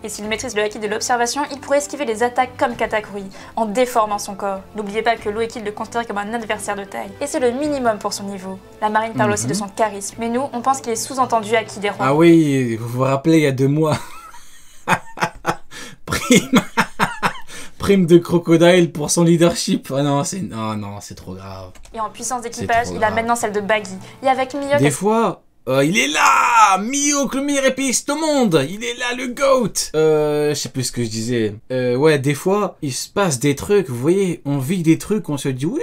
Et s'il maîtrise le haki de l'observation, il pourrait esquiver les attaques comme Katakuri, en déformant son corps. N'oubliez pas que Loeki le considère comme un adversaire de taille, et c'est le minimum pour son niveau. La marine parle aussi de son charisme, mais nous, on pense qu'il est sous-entendu haki des rois. Ah oui, vous vous rappelez il y a 2 mois. Prime Prime de Crocodile pour son leadership. Ah non, c'est trop grave. Et en puissance d'équipage, il a maintenant celle de Baggy. Et avec Mihawk... Des fois... il est là, Mihawk, le meilleur épéiste au monde. Il est là, le GOAT. Je sais plus ce que je disais. Ouais, des fois, il se passe des trucs. Vous voyez, on vit des trucs, on se dit oui,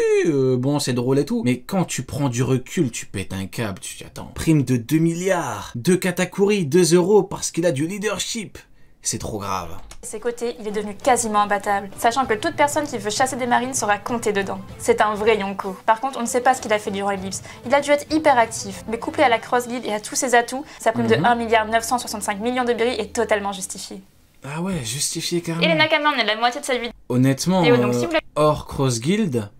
bon, c'est drôle et tout. Mais quand tu prends du recul, tu pètes un câble. Tu te dis attends, prime de 2 milliards, 2 Katakuri, 2 euros parce qu'il a du leadership. C'est trop grave. De ses côtés, il est devenu quasiment imbattable, sachant que toute personne qui veut chasser des marines sera comptée dedans. C'est un vrai Yonko. Par contre, on ne sait pas ce qu'il a fait durant l'ellipse. Il a dû être hyper actif, mais couplé à la Cross Guild et à tous ses atouts, sa prime de 1,965 milliard de berry est totalement justifiée. Ah ouais, justifié carrément. Et les Nakama en est la moitié de sa vie. Honnêtement, donc, si hors Cross Guild,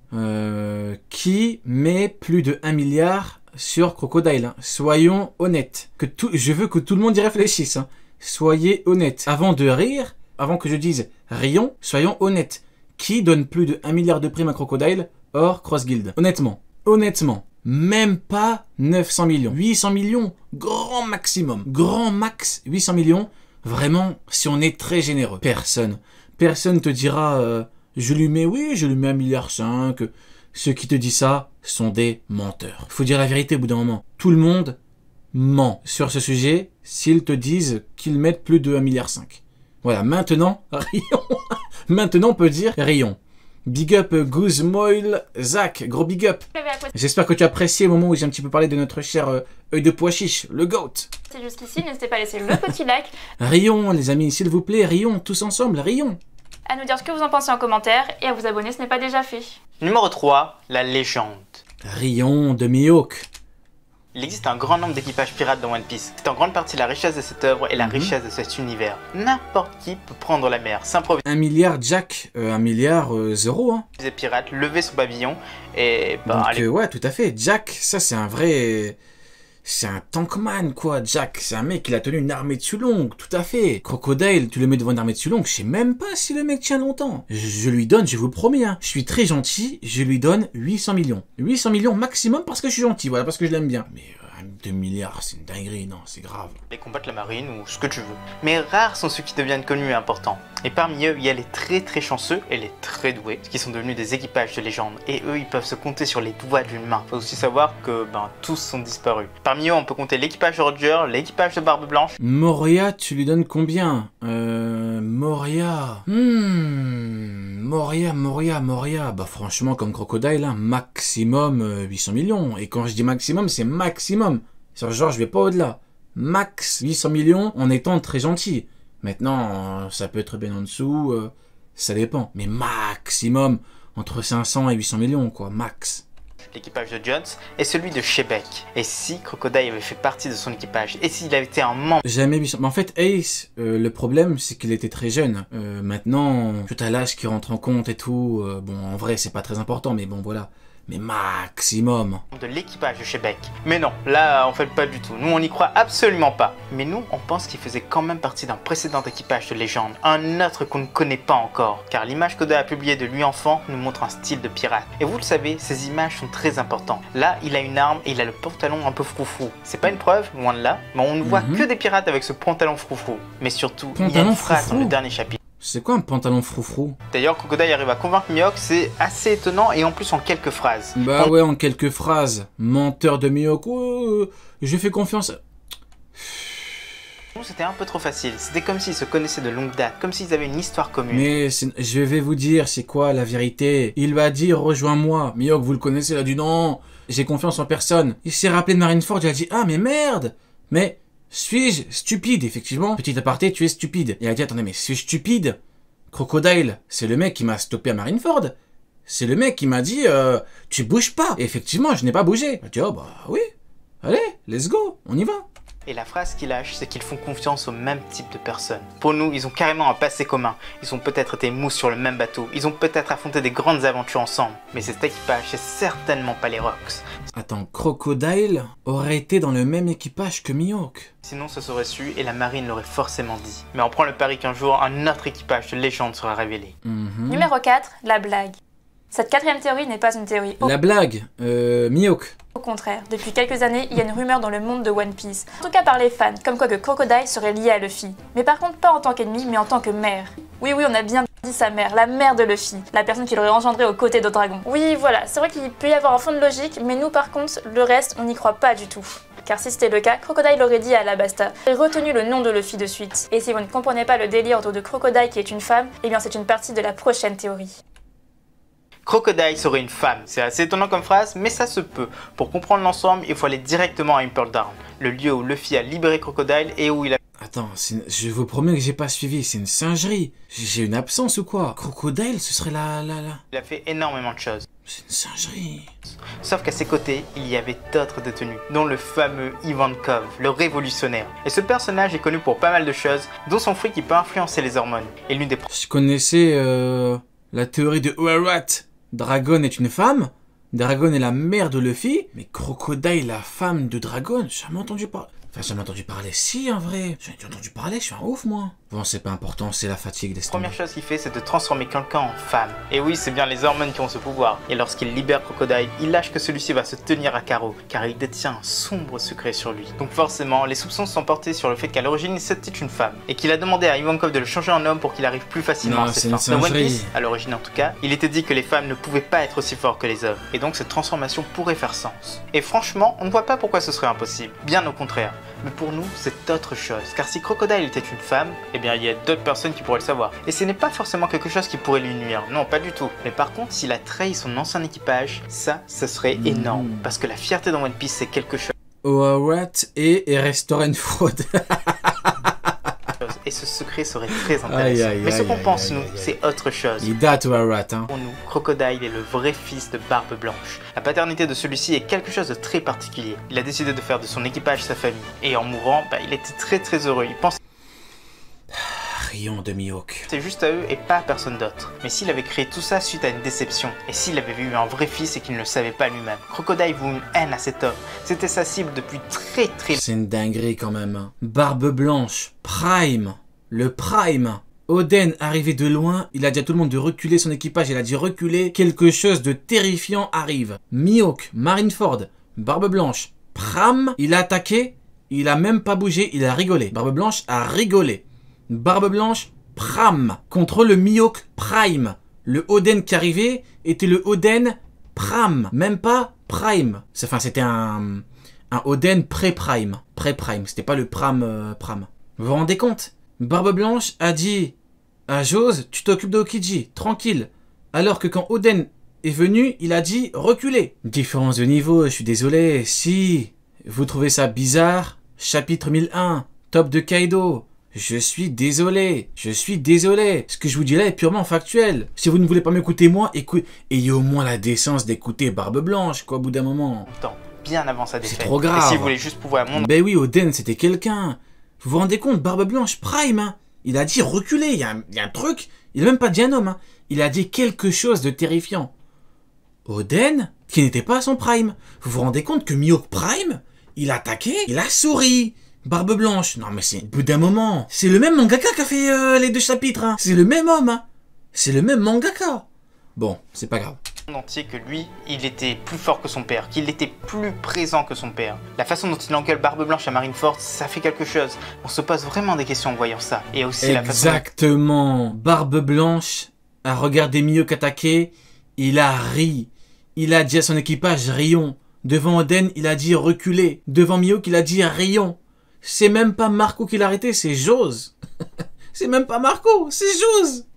qui met plus de 1 milliard sur Crocodile, hein. Soyons honnêtes. Je veux que tout le monde y réfléchisse, hein. Soyez honnêtes. Avant de rire, avant que je dise rions, soyons honnêtes. Qui donne plus de 1 milliard de primes à Crocodile hors Cross Guild? Honnêtement. Honnêtement. Même pas 900 millions. 800 millions, grand maximum. Grand max, 800 millions. Vraiment, si on est très généreux. Personne. Personne te dira, je lui mets 1,5 milliard. Ceux qui te disent ça sont des menteurs. Faut dire la vérité au bout d'un moment. Tout le monde ment sur ce sujet s'ils te disent qu'ils mettent plus de 1,5 milliard. Voilà, maintenant, rions. Maintenant, on peut dire rions. Big up Guzmoil Zach, gros big up. J'espère que tu as apprécié le moment où j'ai un petit peu parlé de notre cher œil de pois chiche, le GOAT. C'est jusqu'ici, n'hésitez pas à laisser le petit like. Rions les amis, s'il vous plaît, rions tous ensemble, rions. À nous dire ce que vous en pensez en commentaire et à vous abonner, ce n'est pas déjà fait. Numéro 3, la légende. Rions de Mihawk. Il existe un grand nombre d'équipages pirates dans One Piece. C'est en grande partie la richesse de cette œuvre et la richesse de cet univers. N'importe qui peut prendre la mer, s'improviser. 1 milliard Jack, 1 milliard zéro. Hein. Les pirates, lever son pavillon et... Donc ouais, tout à fait. Jack, ça c'est un vrai... C'est un tankman quoi, Jack. C'est un mec, il a tenu une armée dessus longue, tout à fait. Crocodile, tu le mets devant une armée dessus longue, je sais même pas si le mec tient longtemps. Je lui donne, je vous le promets, hein. Je suis très gentil, je lui donne 800 millions. 800 millions maximum parce que je suis gentil, voilà, parce que je l'aime bien. Mais 2 milliards, c'est une dinguerie, non, c'est grave. Les combattre la marine ou ce que tu veux. Mais rares sont ceux qui deviennent connus et importants. Et parmi eux, il y a les très chanceux et les très doués, qui sont devenus des équipages de légende. Et eux, ils peuvent se compter sur les doigts d'une main. Faut aussi savoir que tous sont disparus. Parmi eux, on peut compter l'équipage de Roger, l'équipage de Barbe Blanche. Moria, tu lui donnes combien? Moria. Moria. Bah franchement, comme Crocodile, hein, maximum 800 millions. Et quand je dis maximum, c'est maximum. Genre, je vais pas au-delà. Max 800 millions en étant très gentil. Maintenant, ça peut être bien en dessous, ça dépend. Mais maximum, entre 500 et 800 millions, quoi, max. L'équipage de Jones et celui de Shebeck. Et si Crocodile avait fait partie de son équipage, et s'il avait été un membre... Jamais 800... Mais en fait, Ace, le problème, c'est qu'il était très jeune. Maintenant, tout à l'âge qui rentre en compte et tout, bon, en vrai, c'est pas très important, mais bon, voilà. Mais maximum. De l'équipage de Shebeck. Mais non, là, en fait, pas du tout. Nous, on n'y croit absolument pas. Mais nous, on pense qu'il faisait quand même partie d'un précédent équipage de légende. Un autre qu'on ne connaît pas encore. Car l'image qu'Oda a publiée de lui enfant nous montre un style de pirate. Et vous le savez, ces images sont très importantes. Là, il a une arme et il a le pantalon un peu froufrou. C'est pas une preuve, loin de là. Mais on ne voit que des pirates avec ce pantalon froufrou. Mais surtout, il y a une phrase dans le dernier chapitre. C'est quoi un pantalon froufrou? D'ailleurs, Crocodile arrive à convaincre Mihawk, c'est assez étonnant et en plus en quelques phrases. Bah ouais, en quelques phrases. Menteur de Mihawk, je fais confiance. C'était un peu trop facile, c'était comme s'ils se connaissaient de longue date, comme s'ils avaient une histoire commune. Mais je vais vous dire, c'est quoi la vérité? Il va dire, rejoins-moi. Mihawk, vous le connaissez, il a dit non, j'ai confiance en personne. Il s'est rappelé de Marineford, il a dit, ah mais merde. Mais... suis-je stupide? Effectivement, petit aparté, tu es stupide. Il a dit, attendez, mais suis-je stupide? Crocodile, c'est le mec qui m'a stoppé à Marineford. C'est le mec qui m'a dit, tu bouges pas. Et effectivement, je n'ai pas bougé. Il a dit, oh bah oui. Allez, let's go, on y va. Et la phrase qu'ils lâchent, c'est qu'ils font confiance au même type de personnes. Pour nous, ils ont carrément un passé commun. Ils ont peut-être été mous sur le même bateau. Ils ont peut-être affronté des grandes aventures ensemble. Mais cet équipage, c'est certainement pas les Rocks. Attends, Crocodile aurait été dans le même équipage que Mihawk. Sinon, ça serait su et la marine l'aurait forcément dit. Mais on prend le pari qu'un jour, un autre équipage de légende sera révélé. Numéro 4, la blague. Cette quatrième théorie n'est pas une théorie. La blague, Mihawk. Au contraire, depuis quelques années, il y a une rumeur dans le monde de One Piece, en tout cas par les fans, comme quoi que Crocodile serait lié à Luffy. Mais par contre, pas en tant qu'ennemi, mais en tant que mère. Oui, on a bien dit sa mère, la mère de Luffy, la personne qui l'aurait engendré aux côtés de Dragon. Oui, voilà, c'est vrai qu'il peut y avoir un fond de logique, mais nous par contre, le reste, on n'y croit pas du tout. Car si c'était le cas, Crocodile aurait dit à Alabasta, et retenu le nom de Luffy de suite. Et si vous ne comprenez pas le délire autour de Crocodile qui est une femme, eh bien c'est une partie de la prochaine théorie. Crocodile serait une femme. C'est assez étonnant comme phrase, mais ça se peut. Pour comprendre l'ensemble, il faut aller directement à Impel Down, le lieu où Luffy a libéré Crocodile et où il a... Attends, je vous promets que j'ai pas suivi, c'est une singerie. J'ai une absence ou quoi? Crocodile, ce serait la... Il a fait énormément de choses. C'est une singerie. Sauf qu'à ses côtés, il y avait d'autres détenus, dont le fameux Ivankov, le révolutionnaire. Et ce personnage est connu pour pas mal de choses, dont son fruit qui peut influencer les hormones. Et l'une des... Je connaissais la théorie de Uarat. Dragon est une femme, Dragon est la mère de Luffy, mais Crocodile, la femme de Dragon, j'ai jamais entendu parler. Enfin, jamais entendu parler, si, en vrai. J'en ai entendu parler, je suis un ouf, moi. Bon, c'est pas important, c'est la fatigue des La première chose qu'il fait, c'est de transformer quelqu'un en femme. Et oui, c'est bien les hormones qui ont ce pouvoir. Et lorsqu'il libère Crocodile, il lâche que celui-ci va se tenir à carreau, car il détient un sombre secret sur lui. Donc forcément, les soupçons sont portés sur le fait qu'à l'origine, c'était une femme. Et qu'il a demandé à Ivankov de le changer en homme pour qu'il arrive plus facilement à ses fins. Dans One Piece, à l'origine en tout cas, il était dit que les femmes ne pouvaient pas être aussi fortes que les hommes. Et donc cette transformation pourrait faire sens. Et franchement, on ne voit pas pourquoi ce serait impossible. Bien au contraire. Mais pour nous, c'est autre chose. Car si Crocodile était une femme, eh bien il y a d'autres personnes qui pourraient le savoir. Et ce n'est pas forcément quelque chose qui pourrait lui nuire. Non, pas du tout. Mais par contre, s'il a trahi son ancien équipage, ça serait énorme. Parce que la fierté dans One Piece, c'est quelque chose. Oarat et restaurer une fraude. Et ce secret serait très intéressant. Mais ce qu'on pense, nous, c'est autre chose. Il date Oarat, hein. Pour nous, Crocodile est le vrai fils de Barbe Blanche. La paternité de celui-ci est quelque chose de très particulier. Il a décidé de faire de son équipage sa famille. Et en mourant, il était très heureux. Il pense... Rions de Mihawk. C'est juste à eux et pas à personne d'autre. Mais s'il avait créé tout ça suite à une déception, et s'il avait eu un vrai fils et qu'il ne le savait pas lui-même, Crocodile voue une haine à cet homme. C'était sa cible depuis très... C'est une dinguerie quand même. Hein. Barbe Blanche, Prime, le Prime. Oden, arrivé de loin, il a dit à tout le monde de reculer son équipage, il a dit reculer, quelque chose de terrifiant arrive. Mihawk, Marineford, Barbe Blanche, Pram, il a attaqué, il a même pas bougé, il a rigolé. Barbe Blanche a rigolé. Barbe Blanche, Pram, contre le Mihawk Prime. Le Oden qui arrivait était le Oden Pram, même pas Prime. Enfin, c'était un Oden pré-Prime. Pré-Prime, c'était pas le Pram. Vous vous rendez compte? Barbe Blanche a dit à Jose, tu t'occupes de Okiji, tranquille. Alors que quand Oden est venu, il a dit reculez. Différence de niveau, je suis désolé. Si vous trouvez ça bizarre, chapitre 1001, top de Kaido. Je suis désolé. Ce que je vous dis là est purement factuel. Si vous ne voulez pas m'écouter moi, ayez au moins la décence d'écouter Barbe Blanche, quoi, au bout d'un moment. Bien avant sa défaite. C'est trop grave. Et si vous voulez juste pouvoir montrer... Ben oui, Oden, c'était quelqu'un. Vous vous rendez compte, Barbe Blanche, Prime, hein. Il a dit reculer, il y a un truc. Il a même pas dit un homme, hein. Il a dit quelque chose de terrifiant. Oden, qui n'était pas à son Prime. Vous vous rendez compte que Mihawk Prime, il a attaqué, il a souri. Barbe Blanche, non mais c'est au bout d'un moment. C'est le même mangaka qui a fait les 2 chapitres, hein. C'est le même homme, hein. C'est le même mangaka. Bon, c'est pas grave. Entier que lui, il était plus fort que son père, qu'il était plus présent que son père. La façon dont il engueule Barbe Blanche à Marineford, ça fait quelque chose. On se pose vraiment des questions en voyant ça. Et aussi la façon... Exactement. Barbe Blanche a regardé Mihawk attaquer, il a ri. Il a dit à son équipage rions. Devant Oden, il a dit reculez. Devant Mihawk, il a dit rions. C'est même pas Marco qui l'a arrêté, c'est Jose. C'est même pas Marco, c'est Jose.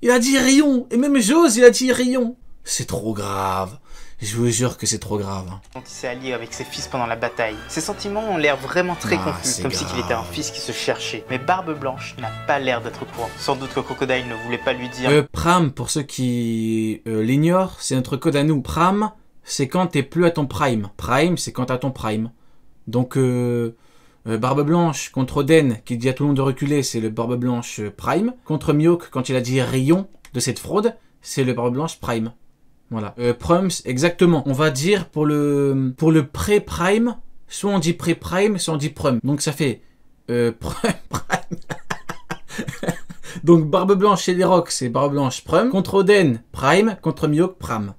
Il a dit rions. Et même Jose, il a dit rions. C'est trop grave. Je vous jure que c'est trop grave. Quand il s'est allié avec ses fils pendant la bataille, ses sentiments ont l'air vraiment très confus, comme si qu'il était un fils qui se cherchait. Mais Barbe Blanche n'a pas l'air d'être au courant. Sans doute que Crocodile ne voulait pas lui dire... Pram, pour ceux qui l'ignorent, c'est notre code à nous. Pram, c'est quand t'es plus à ton prime. Prime, c'est quand t'as ton prime. Donc, Barbe Blanche contre Oden, qui dit à tout le monde de reculer, c'est le Barbe Blanche Prime. Contre Mihawk, quand il a dit rayon de cette fraude, c'est le Barbe Blanche Prime. Voilà. Prums, exactement. On va dire pour le pré-prime, soit on dit pré-prime, soit on dit prum. Donc ça fait prime. Donc Barbe Blanche chez les Rocks, c'est Barbe Blanche Prum. Contre Oden, Prime. Contre Mihawk, Pram.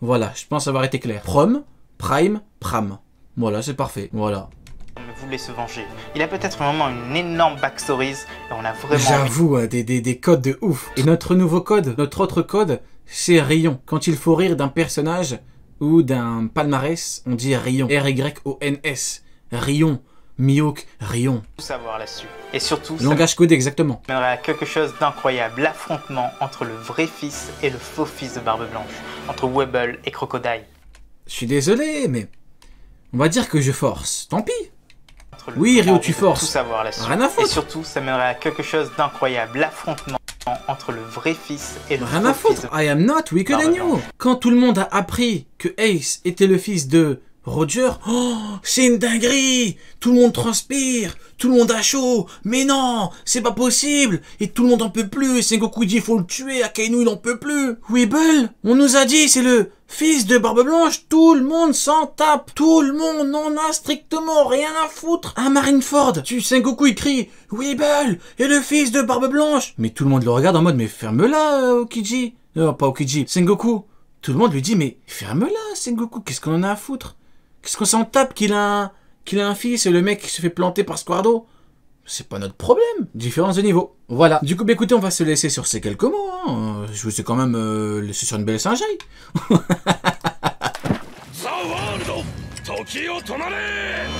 Voilà, je pense avoir été clair. Prum, Prime, Pram. Voilà, c'est parfait. Voilà. On voulait se venger. Il a peut-être vraiment une énorme backstory et on a vraiment... J'avoue, des codes de ouf. Et notre nouveau code, notre autre code, c'est Rayon. Quand il faut rire d'un personnage ou d'un palmarès, on dit Rayon. R-Y-O-N-S. Rayon. Mihawk, Rayon. Tout savoir là-dessus. Et surtout... Langage codé, exactement. Ça mènerait à quelque chose d'incroyable. L'affrontement entre le vrai fils et le faux fils de Barbe Blanche. Entre Webble et Crocodile. Je suis désolé, mais... On va dire que je force. Tant pis. Oui, Ryo, tu forces. Tout savoir là-dessus. Rien à foutre. Et surtout, ça mènerait à quelque chose d'incroyable. L'affrontement entre le vrai fils et le Rien à faux fils foutre. de I am not weaker than you. Quand tout le monde a appris que Ace était le fils de Roger, oh, c'est une dinguerie. Tout le monde transpire. Tout le monde a chaud. Mais non, c'est pas possible. Et tout le monde en peut plus. Sengoku dit faut le tuer. Akainu il en peut plus. Weeble, on nous a dit c'est le fils de Barbe Blanche. Tout le monde s'en tape. Tout le monde n'en a strictement rien à foutre. À Marineford, Sengoku il crie Weeble est le fils de Barbe Blanche. Mais tout le monde le regarde en mode mais ferme-la Okiji. Non, pas Okiji. Sengoku. Tout le monde lui dit mais ferme-la Sengoku. Qu'est-ce qu'on en a à foutre? Qu'est-ce qu'on s'en tape qu'il a un fils et le mec qui se fait planter par Squardo? C'est pas notre problème. Différence de niveau. Voilà. Du coup, bah, écoutez, on va se laisser sur ces quelques mots. Hein. Je vous ai quand même laissé sur une belle singerie. The world, Tokyo Tonare!